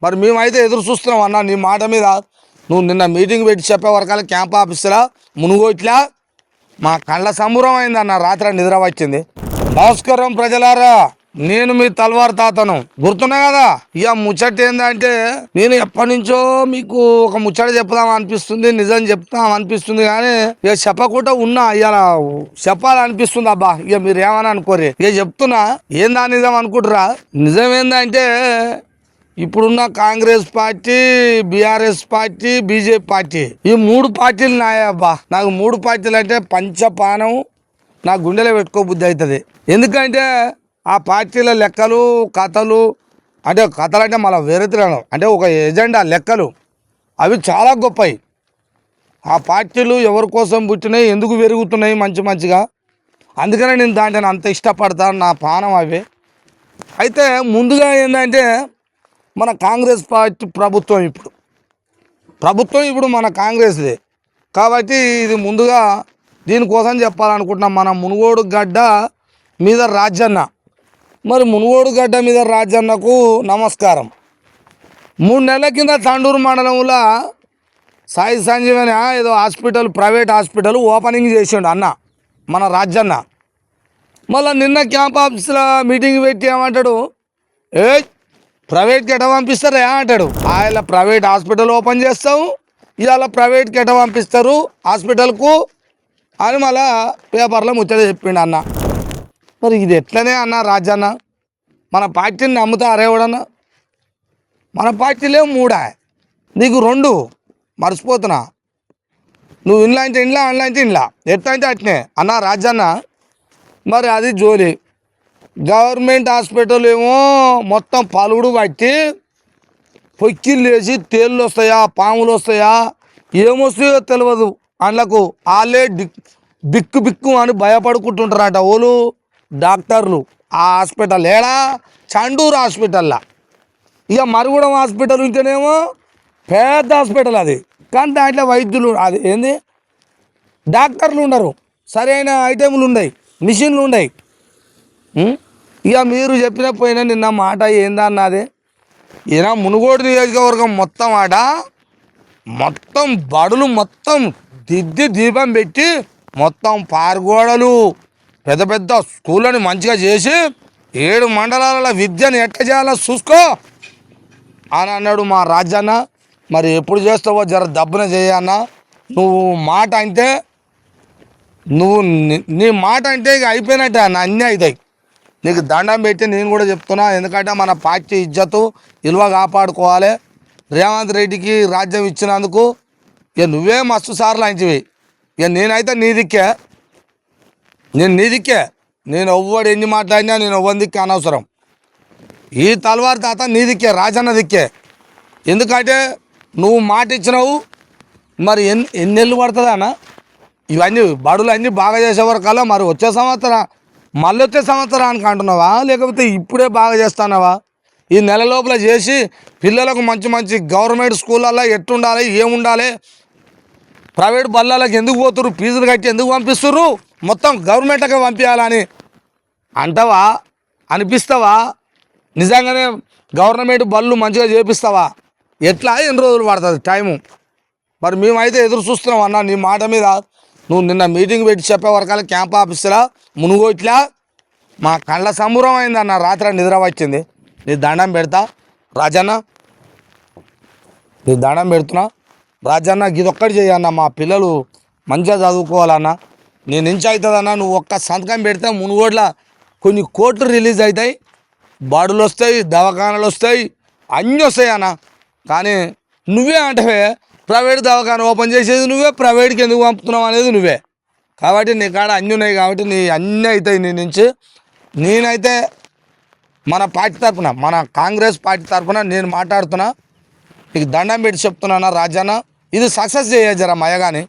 మరి మేమైతే ఎదురు చూస్తున్నాం అన్న నీ మాట మీద. నువ్వు నిన్న మీటింగ్ పెట్టి చెప్పే వరకాల క్యాంప్ ఆఫీసులా మునుగోట్లా మా కళ్ళ సంబురం అయిందన్న. రాత్రి నిద్ర వచ్చింది. నమస్కారం ప్రజలారా, నేను మీ తల్వార్ తాతను. గుర్తున్నా కదా? ఇక ముచ్చట ఏందంటే నేను ఎప్పటి నుంచో మీకు ఒక ముచ్చట చెప్దాం అనిపిస్తుంది, నిజం చెప్తాం అనిపిస్తుంది, కానీ ఇక చెప్పకుండా ఉన్నా. ఇక చెప్పాలనిపిస్తుంది. అబ్బా ఇక మీరు ఏమని అనుకోరు, ఇక చెప్తున్నా. ఏందా నిజం అనుకుంటురా? నిజం ఏందంటే ఇప్పుడున్న Congress party, BRS party, BJP party, ఈ మూడు పార్టీలు నాయబ్బా. నాకు మూడు పార్టీలు అంటే పంచపానం నా గుండెలో పెట్టుకోబుద్ధి అవుతుంది. ఎందుకంటే ఆ పార్టీల లెక్కలు కథలు అంటే మళ్ళీ వేరే తిరగడం అంటే ఒక ఎజెండా లెక్కలు అవి చాలా గొప్పవి. ఆ పార్టీలు ఎవరి కోసం పుట్టినాయి, ఎందుకు పెరుగుతున్నాయి మంచిగా. అందుకనే నేను దాంట్లో అంత ఇష్టపడతాను, నా పానం అవి. అయితే ముందుగా ఏంటంటే మన కాంగ్రెస్ పార్టీ ప్రభుత్వం ఇప్పుడు మన కాంగ్రెస్దే కాబట్టి ఇది ముందుగా దీనికోసం చెప్పాలనుకుంటున్నాం. మన మునుగోడు గడ్డ మీద రాజన్న, మరి మునుగోడు గడ్డ మీద రాజన్నకు నమస్కారం. 3 నెలల కింద తండూరు మండలంలో సాయి సంజీవని ఏదో హాస్పిటల్, ప్రైవేట్ హాస్పిటల్ ఓపెనింగ్ చేసిండు అన్న మన రాజన్న. మళ్ళీ నిన్న క్యాంప్ ఆఫీస్లో మీటింగ్ పెట్టి ఏమంటాడు, ప్రైవేట్కి ఎట పంపిస్తారా అంటాడు. ఆయన ప్రైవేట్ హాస్పిటల్ ఓపెన్ చేస్తాము, ఇవాళ ప్రైవేట్కి ఎట పంపిస్తారు హాస్పిటల్కు అని మళ్ళా పేపర్లో ముచ్చట చెప్పిండు అన్న. మరి ఇది ఎట్లనే అన్న రాజన్న? మన పార్టీని నమ్ముతారా ఎవడన్నా? మన పార్టీలే 3, నీకు 2 మర్చిపోతున్నా. నువ్వు ఇంట్లో అంటే ఇంట్లో, అండ్లో అంటే ఇంట్లో, ఎట్లా అంటే అట్నే అన్న రాజన్న. మరి అది జోలి. గవర్నమెంట్ హాస్పిటల్ ఏమో మొత్తం పలువుడు పట్టి పొక్కిళ్ళు వేసి తేళ్ళు వస్తాయా, పాములు వస్తాయా, ఏమొస్తాయో తెలియదు. అందులోకు వాళ్ళే బిక్కు అని భయపడుకుంటుంటారట ఓళ్ళు డాక్టర్లు. ఆ హాస్పిటల్ ఏడా? చండూరు హాస్పిటల్లా. ఇక మరుగుడం హాస్పిటల్ ఉంటేనేమో పెద్ద హాస్పిటల్ అది, కానీ దాంట్లో వైద్యులు అది ఏంది డాక్టర్లు ఉండరు, సరైన ఐటెంలు ఉన్నాయి, మిషన్లు ఉన్నాయి. ఇక మీరు చెప్పిన పోయినా నిన్న మాట ఏందన్నది, ఈయన మునుగోడు నియోజకవర్గం మొత్తం బడులు మొత్తం దిద్ది దీపం పెట్టి మొత్తం పారుగోడలు పెద్ద స్కూళ్ళని మంచిగా చేసి 7 మండలాల విద్యను ఎట్ట చేయాలో చూసుకో అని అన్నాడు మా రాజన్న. మరి ఎప్పుడు చేస్తావో జర దబ్బున చేయన్న. నువ్వు మాట అంటే నీ మాట అంటే ఇక అయిపోయినట్టే అన్న, అన్నీ అవుతాయి. నీకు దండం పెట్టి నేను కూడా చెప్తున్నా. ఎందుకంటే మన పార్టీ ఇజ్జతు విలువ కాపాడుకోవాలి. రేవంత్ రెడ్డికి రాజ్యం ఇచ్చినందుకు ఇక నువ్వే మస్తు సార్లు అంచివి. ఇక నేనైతే నీ దిక్కే, నేను ఎవ్వడు ఎన్ని మాట్లాడినా నేను ఎవ్వరి దిక్కే అనవసరం. ఈ తల్వార్ తాత నీ దిక్కే, రాజన్న దిక్కే. ఎందుకంటే నువ్వు మాట ఇచ్చినావు. మరి ఎన్ని నెలలు పడుతుంది అన్న ఇవన్నీ బడులు అన్నీ బాగా చేసేవరకల్లా? మరి వచ్చే సంవత్సరానికి అంటున్నావా, లేకపోతే ఇప్పుడే బాగా చేస్తున్నావా? ఈ నెల లోపల చేసి పిల్లలకు మంచి గవర్నమెంట్ స్కూళ్ళల్లో ఎట్టుండాలి, ఏముండాలి, ప్రైవేట్ బళ్ళకి ఎందుకు పోతుర్రు, ఫీజులు కట్టి ఎందుకు పంపిస్తుర్రు, మొత్తం గవర్నమెంట్కే పంపించాలని అంటావా? అనిపిస్తావా? నిజంగానే గవర్నమెంట్ బళ్ళు మంచిగా చేపిస్తావా? ఎట్లా ఎన్ని రోజులు పడుతుంది టైము? మరి మేమైతే ఎదురు చూస్తున్నాం అన్న నీ మాట మీద. నువ్వు నిన్న మీటింగ్ పెట్టి చెప్పే వరకాల క్యాంప్ ఆఫీసులా మునుగోట్లా మా కళ్ళ సంబురం అయిందన్న. రాత్రి నిద్ర వచ్చింది. నీ దండం పెడతా రాజన్న, నీ దండం పెడుతున్నా రాజన్న. ఇదొక్కటి చేయన్న, మా పిల్లలు మంచిగా చదువుకోవాలన్న. నేను నుంచి అవుతుందన్న. నువ్వు ఒక్క సంతకం పెడితే మునుగోడ్ల కొన్ని కోట్లు రిలీజ్ అవుతాయి, బడులు వస్తాయి, దవాఖానాలు వస్తాయి, అన్నీ వస్తాయి అన్న. కానీ నువ్వే అంటే ప్రైవేట్ దవాఖాన ఓపెన్ చేసేది నువ్వే, ప్రైవేట్కి ఎందుకు పంపుతున్నావు అనేది నువ్వే. కాబట్టి నీ కాడ అన్నీ ఉన్నాయి కాబట్టి నీ అన్నీ అవుతాయి నీ నుంచి. నేనైతే మన పార్టీ తరఫున, మన కాంగ్రెస్ పార్టీ తరఫున నేను మాట్లాడుతున్నా. నీకు దండం పెట్టి చెప్తున్నా రాజన్న, ఇది సక్సెస్ చేయ జరా మయగాని.